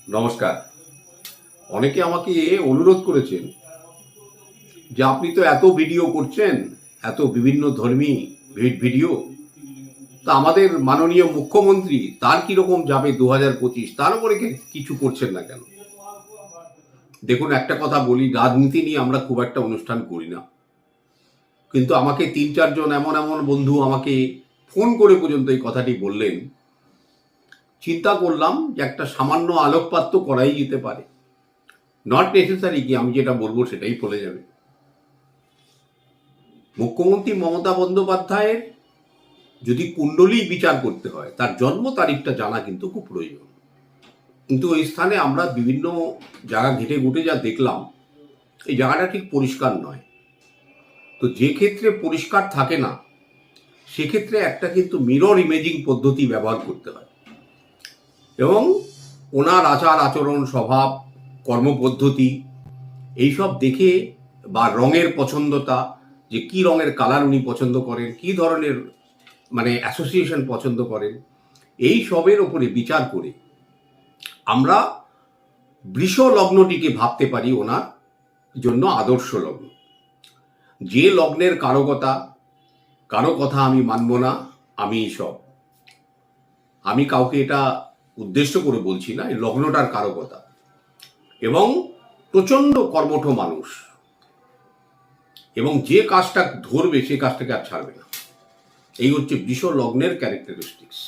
নমস্কার। অনেকে আমাকে অনুরোধ করেছেন যে আপনি তো এত ভিডিও করছেন, এত বিভিন্ন ধর্মী ভিডিও, তা আমাদের মাননীয় মুখ্যমন্ত্রী তার কিরকম যাবে 2025, তার উপরে কিছু করছেন না কেন? দেখুন, একটা কথা বলি, রাজনীতি নিয়ে আমরা খুব একটা অনুষ্ঠান করি না, কিন্তু আমাকে 3-4 জন এমন এমন বন্ধু আমাকে ফোন করে পর্যন্ত এই কথাটি বললেন। চিন্তা করলাম যে একটা সামান্য আলোকপাত তো করাই যেতে পারে। নট নেসেসারি কি আমি যেটা বলবো সেটাই ফলে যাবে। মুখ্যমন্ত্রী মমতা বন্দ্যোপাধ্যায়ের যদি কুণ্ডলী বিচার করতে হয়, তার জন্ম তারিখটা জানা কিন্তু খুব প্রয়োজন। কিন্তু ওই স্থানে আমরা বিভিন্ন জায়গা ঘেটে ঘুটে যা দেখলাম, এই জায়গাটা ঠিক পরিষ্কার নয়। তো যে ক্ষেত্রে পরিষ্কার থাকে না, সেক্ষেত্রে একটা কিন্তু মিরর ইমেজিং পদ্ধতি ব্যবহার করতে হয় এবং ওনার আচার আচরণ, স্বভাব, কর্মপদ্ধতি এইসব দেখে, বা রঙের পছন্দতা, যে কি রঙের কালার উনি পছন্দ করেন, কি ধরনের অ্যাসোসিয়েশন পছন্দ করেন, এই সবের ওপরে বিচার করে আমরা বৃষ লগ্নটিকে ভাবতে পারি ওনার জন্য আদর্শ লগ্ন। যে লগ্নের কারো কথা আমি মানব না, আমি সব, আমি কাউকে এটা উদ্দেশ্য করে বলছি না, এই লগ্নটার কারো কথা, এবং প্রচণ্ড কর্মঠ মানুষ, এবং যে কাজটা ধরবে সে কাজটাকে আর ছাড়বে না। এই হচ্ছে বৃষ লগ্নের ক্যারেক্টারিস্টিক্স।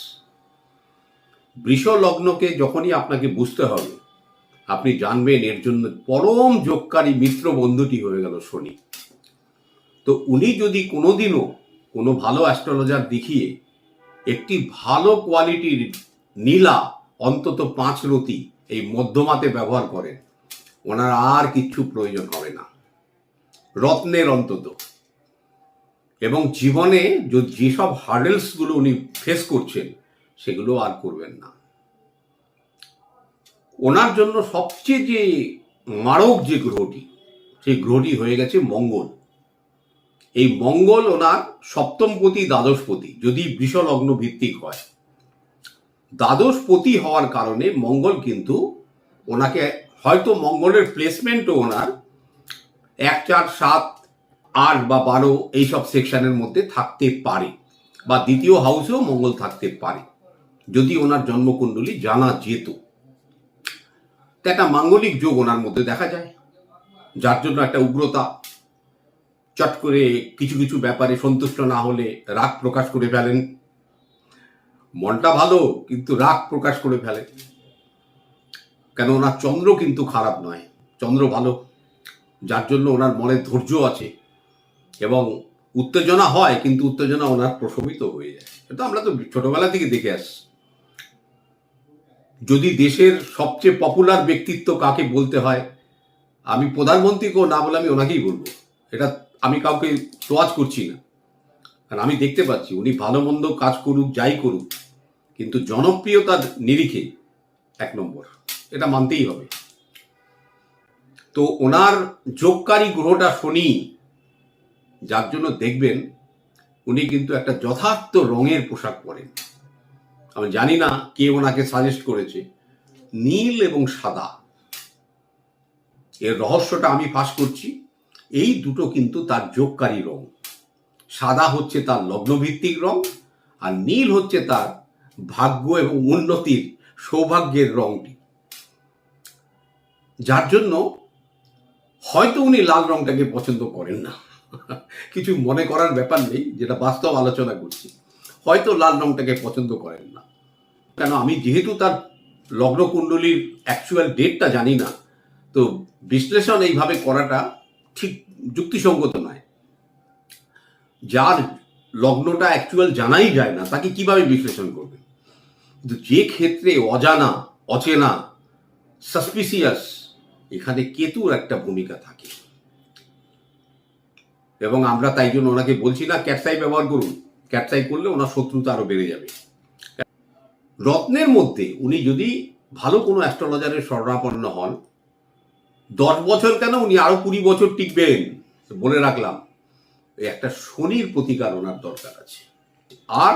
বৃষ লগ্নকে যখনই আপনাকে বুঝতে হবে, আপনি জানবেন এর জন্য পরম যোগকারী মিত্র বন্ধুটি হয়ে গেল শনি। তো উনি যদি কোনোদিনও কোনো ভালো অ্যাস্ট্রোলজার দেখিয়ে একটি ভালো কোয়ালিটির নীলা, অন্তত 5 রতি এই মধ্যমাতে ব্যবহার করেন, ওনার আর কিচ্ছু প্রয়োজন হবে না, রত্নের অন্তত। এবং জীবনে যেসব হার্ডেলসগুলো উনি ফেস করছেন, সেগুলো আর করবেন না। ওনার জন্য সবচেয়ে যে মারক যে গ্রহটি, সেই গ্রহটি হয়ে গেছে মঙ্গল। এই মঙ্গল ওনার সপ্তমপতি, দ্বাদশপতি, যদি বৃষলগ্ন ভিত্তিক হয়। দ্বাদশপতি হওয়ার কারণে মঙ্গল কিন্তু ওনাকে, হয়তো মঙ্গলের প্লেসমেন্টও ওনার 1, 4, 7, 8 বা 12 এইসব সেকশনের মধ্যে থাকতে পারে, বা দ্বিতীয় হাউসেও মঙ্গল থাকতে পারে, যদি ওনার জন্মকুণ্ডলী জানা যেত। একটা মাঙ্গলিক যোগ ওনার মধ্যে দেখা যায়, যার জন্য একটা উগ্রতা, চট করে কিছু কিছু ব্যাপারে সন্তুষ্ট না হলে রাগ প্রকাশ করে ফেলেন। মনটা ভালো কিন্তু রাগ প্রকাশ করে ফেলেন। কেন, ওনার চন্দ্র কিন্তু খারাপ নয়, চন্দ্র ভালো, যার জন্য ওনার মনে ধৈর্য আছে এবং উত্তেজনা হয়, কিন্তু উত্তেজনা ওনার প্রশমিত হয়ে যায়। এটা আমরা তো ছোটবেলা থেকে দেখে আসছি। যদি দেশের সবচেয়ে পপুলার ব্যক্তিত্ব কাকে বলতে হয়, আমি প্রধানমন্ত্রীকেও না বলে আমি ওনাকেই বলবো। এটা আমি কাউকে তোয়াজ করছি না, কারণ আমি দেখতে পাচ্ছি উনি ভালো মন্দ কাজ করুক, যাই করুক, কিন্তু জনপ্রিয়তার নিরিখে 1 নম্বর, এটা মানতেই হবে। তো ওনার যোগকারী গ্রহটা শনি, যার জন্য দেখবেন উনি কিন্তু একটা যথার্থ রঙের পোশাক পরেন। আমি জানি না কে ওনাকে সাজেস্ট করেছে, নীল এবং সাদা, এর রহস্যটা আমি ফাঁস করছি। এই দুটো কিন্তু তার যোগকারী রং। সাদা হচ্ছে তার লগ্নভিত্তিক রং, আর নীল হচ্ছে তার ভাগ্য এবং উন্নতির, সৌভাগ্যের রংটি। যার জন্য হয়তো উনি লাল রংটাকে পছন্দ করেন না, কিছু মনে করার ব্যাপার নেই, যেটা বাস্তব আলোচনা করছি। হয়তো লাল রংটাকে পছন্দ করেন না, কেন, আমি যেহেতু তার লগ্ন কুণ্ডলীর অ্যাকচুয়াল ডেটটা জানি না, তো বিশ্লেষণ এইভাবে করাটা ঠিক যুক্তিসঙ্গত নয়। যার লগ্নটা অ্যাকচুয়াল জানাই যায় না, তাকে কিভাবে বিশ্লেষণ করবে? কিন্তু যে ক্ষেত্রে অজানা, অচেনা, সাসপিসিয়াস, এখানে কেতুর একটা ভূমিকা থাকে। এবং আমরা তাই জন্য ওনাকে বলছি না ক্যাটসাই ব্যবহার করুন, ক্যাটসাই করলে ওনার শত্রুতা আরো বেড়ে যাবে। রত্নের মধ্যে উনি যদি ভালো কোনো অ্যাস্ট্রোলজারের শরণাপন্ন হন, 10 বছর কেন, উনি আরো 20 বছর টিকবেন, বলে রাখলাম। একটা শনির প্রতিকার ওনার দরকার আছে। আর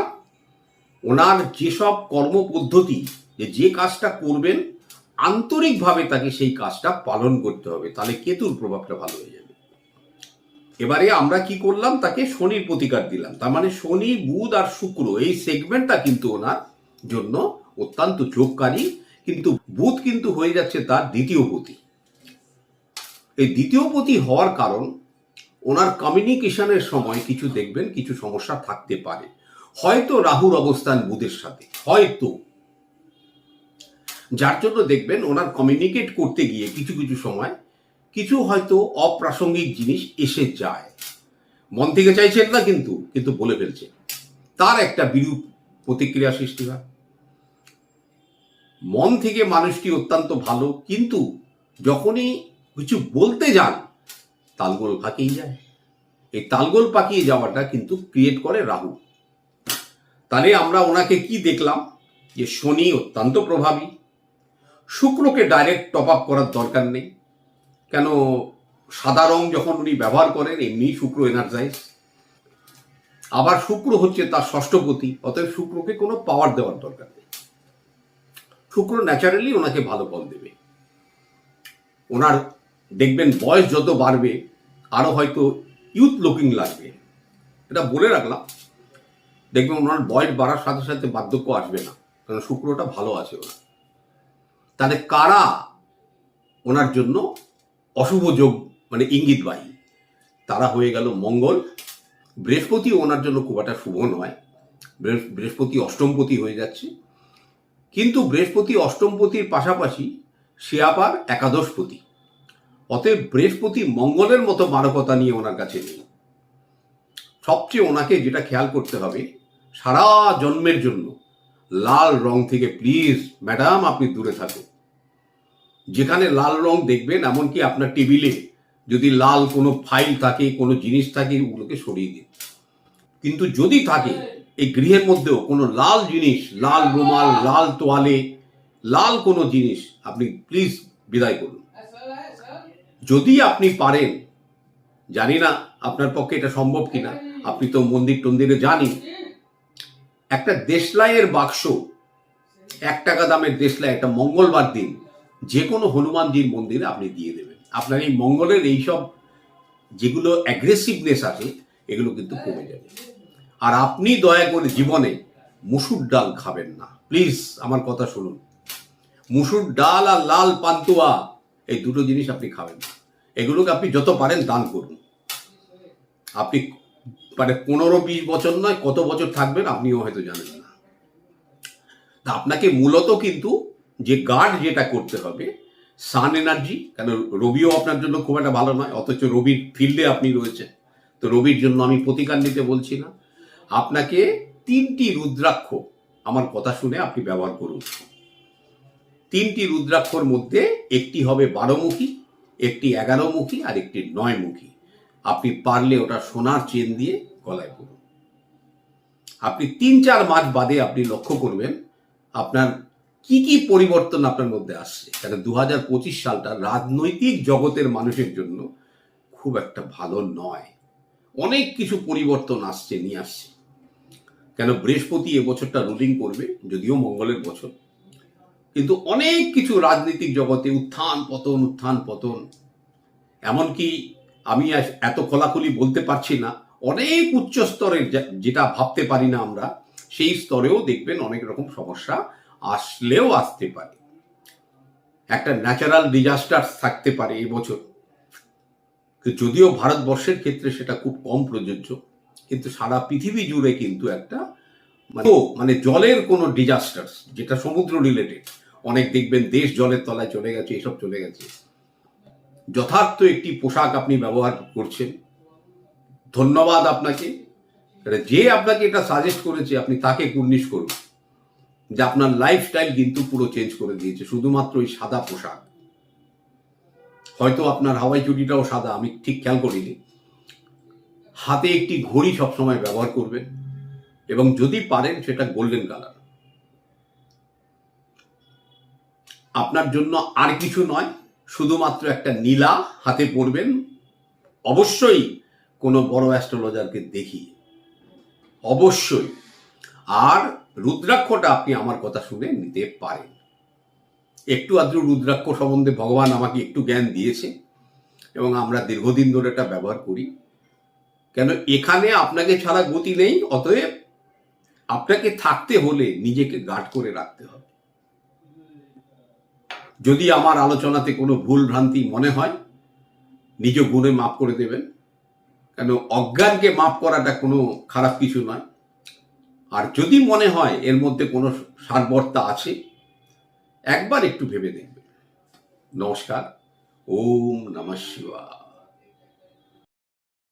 ওনার যেসব কর্মপদ্ধতি, যে কাজটা করবেন আন্তরিকভাবে তাকে সেই কাজটা পালন করতে হবে, তাহলে কেতুর প্রভাবটা ভালো হয়ে যাবে। এবারে আমরা কি করলাম, তাকে শনির প্রতিকার দিলাম। তার মানে শনি, বুধ আর শুক্র এই সেগমেন্টটা কিন্তু ওনার জন্য অত্যন্ত যোগকারী। কিন্তু বুধ কিন্তু হয়ে যাচ্ছে তার দ্বিতীয় পতি। এই দ্বিতীয় পতি হওয়ার কারণ ওনার কমিউনিকেশনের সময় কিছু দেখবেন কিছু সমস্যা থাকতে পারে। হয়তো রাহুর অবস্থান বুধের সাথে, হয়তো, যার জন্য দেখবেন ওনার কমিউনিকেট করতে গিয়ে কিছু কিছু সময় কিছু হয়তো অপ্রাসঙ্গিক জিনিস এসে যায়। মন থেকে চাইছেন না, কিন্তু কিন্তু বলে ফেলছে, তার একটা বিরূপ প্রতিক্রিয়া সৃষ্টি হয়। মন থেকে মানুষটি অত্যন্ত ভালো, কিন্তু যখনই কিছু বলতে যান তালগোল ফাঁকিয়ে যায়। এই তালগোল পাকিয়ে যাওয়াটা কিন্তু ক্রিয়েট করে রাহু। তাহলে আমরা ওনাকে কি দেখলাম, যে শনি অত্যন্ত প্রভাবী। শুক্রকে ডাইরেক্ট টপ আপ করার দরকার নেই, কেন সাদা রং যখন উনি ব্যবহার করেন এমনি শুক্র এনার্জাইজ। আবার শুক্র হচ্ছে তার ষষ্ঠপতি, অতএব শুক্রকে কোনো পাওয়ার দেওয়ার দরকার নেই। শুক্র ন্যাচারালি ওনাকে ভালো ফল দেবে। ওনার দেখবেন বয়স যত বাড়বে আরো হয়তো ইউথ লুকিং লাগবে, এটা বলে রাখলাম। দেখবেন ওনার বয়স বাড়ার সাথে সাথে বার্ধক্য আসবে না, কারণ শুক্রটা ভালো আছে ওনার। তাহলে কারা ওনার জন্য অশুভ যোগ মানে ইঙ্গিতবাহী, তারা হয়ে গেল মঙ্গল। বৃহস্পতি ওনার জন্য খুব একটা শুভ নয়, বৃহস্পতি অষ্টমপতি হয়ে যাচ্ছে। কিন্তু বৃহস্পতি অষ্টমপতির পাশাপাশি সে আবার একাদশপতি, অতএব বৃহস্পতি মঙ্গলের মতো মারকতা নিয়ে ওনার কাছে নেই। সবচেয়ে ওনাকে যেটা খেয়াল করতে হবে, সারা জন্মের জন্য লাল রং থেকে প্লিজ ম্যাডাম আপনি দূরে থাকুন। যেখানে লাল রং দেখবেন, এমনকি আপনার টেবিলে যদি লাল কোনো ফাইল থাকে, কোনো জিনিস থাকে, ওগুলোকে সরিয়ে দিন। কিন্তু যদি থাকে এই গৃহের মধ্যেও কোনো লাল জিনিস, লাল রুমাল, লাল তোয়ালে, লাল কোনো জিনিস, আপনি প্লিজ বিদায় করুন। যদি আপনি পারেন, জানি না আপনার পক্ষে এটা সম্ভব কিনা, আপনি তো মন্দির টন্দিরে জানি, একটা দেশলাইয়ের বাক্স, 1 টাকা দামের দেশলাই, একটা মঙ্গলবার দিন যে কোনো হনুমানজির মন্দিরে আপনি দিয়ে দেবেন। আপনার এই মঙ্গলের এইসব যেগুলো অ্যাগ্রেসিভনেস আছে এগুলো কিন্তু কমে যাবে। আর আপনি দয়া করে জীবনে মুসুর ডাল খাবেন না, প্লিজ আমার কথা শুনুন। মুসুর ডাল আর লাল পান্তুয়া এই দুটো জিনিস আপনি খাবেন না। এগুলোকে আপনি যত পারেন দান করুন। আপনি মানে 15-20 বছর নয়, কত বছর থাকবেন আপনিও হয়তো জানেন না। তা আপনাকে মূলত কিন্তু যে গার্ড যেটা করতে হবে, সান এনার্জি, কেন রবিও আপনার জন্য খুব একটা ভালো নয়, অথচ রবির ফিল্ডে আপনি রয়েছেন, তো রবির জন্য আমি প্রতিকার নিতে বলছি না। আপনাকে 3টি রুদ্রাক্ষ আমার কথা শুনে আপনি ব্যবহার করুন। 3টি রুদ্রাক্ষর মধ্যে একটি হবে 12মুখী, একটি 11মুখী, আর একটি 9মুখী। আপনি পারলে ওটা সোনার চেন দিয়ে গলায় পরুন। আপনি 3-4 মাস বাদে আপনি লক্ষ্য করবেন আপনার কি কি পরিবর্তন আপনার মধ্যে আসছে। কেন 2025 সালটা রাজনৈতিক জগতের মানুষের জন্য খুব একটা ভালো নয়। অনেক কিছু পরিবর্তন নিয়ে আসছে। কেন বৃহস্পতি এবছরটা রুলিং করবে, যদিও মঙ্গলের বছর, কিন্তু অনেক কিছু রাজনৈতিক জগতে উত্থান পতন, এমনকি আমি এত খোলাখুলি বলতে পারছি না, অনেক উচ্চ স্তরের যেটা ভাবতে পারি না আমরা, সেই স্তরেও দেখবেন অনেক রকম সমস্যা আসলেও আসতে পারে। একটা ন্যাচারাল ডিজাস্টার থাকতে পারে এবছর, যদিও ভারতবর্ষের ক্ষেত্রে সেটা খুব কম প্রযোজ্য, কিন্তু সারা পৃথিবী জুড়ে কিন্তু একটা মানে জলের কোনো ডিজাস্টার যেটা সমুদ্র রিলেটেড, অনেক দেখবেন দেশ জলের তলায় চলে গেছে, এসব চলে গেছে। যথার্থ একটি পোশাক আপনি ব্যবহার করছেন, ধন্যবাদ আপনাকে। যে আপনাকে এটা সাজেস্ট করেছে আপনি তাকে কুর্নিশ করুন, যে আপনার লাইফস্টাইল কিন্তু পুরো চেঞ্জ করে দিয়েছে শুধুমাত্র ওই সাদা পোশাক। হয়তো আপনার হাওয়াই চুড়িটাও সাদা, আমি ঠিক খেয়াল করিনি। হাতে একটি ঘড়ি সবসময় ব্যবহার করবেন, এবং যদি পারেন সেটা গোল্ডেন কালার। আপনার জন্য আর কিছু নয়, শুধুমাত্র একটা নীলা হাতে পরবেন, অবশ্যই কোনো বড় অ্যাস্ট্রোলজারকে দেখিয়ে, অবশ্যই। আর রুদ্রাক্ষটা আপনি আমার কথা শুনে নিতে পারেন। একটু আদ্র রুদ্রাক্ষ সম্বন্ধে ভগবান আমাকে একটু জ্ঞান দিয়েছে এবং আমরা দীর্ঘদিন ধরে এটা ব্যবহার করি। কেন এখানে আপনাকে ছাড়া গতি নেই, অতএব আপনাকে থাকতে হলে নিজেকে গার্ড করে রাখতে হবে। যদি আমার আলোচনাতে কোনো ভুল ভ্রান্তি মনে হয় নিজ গুণে মাফ করে দেবেন, কেন অজ্ঞানকে মাফ করাটা কোনো খারাপ কিছু নয়। আর যদি মনে হয় এর মধ্যে কোনো সারবর্তা আছে, একবার একটু ভেবে দেখবেন। নমস্কার। ওম নমঃ শিবায়।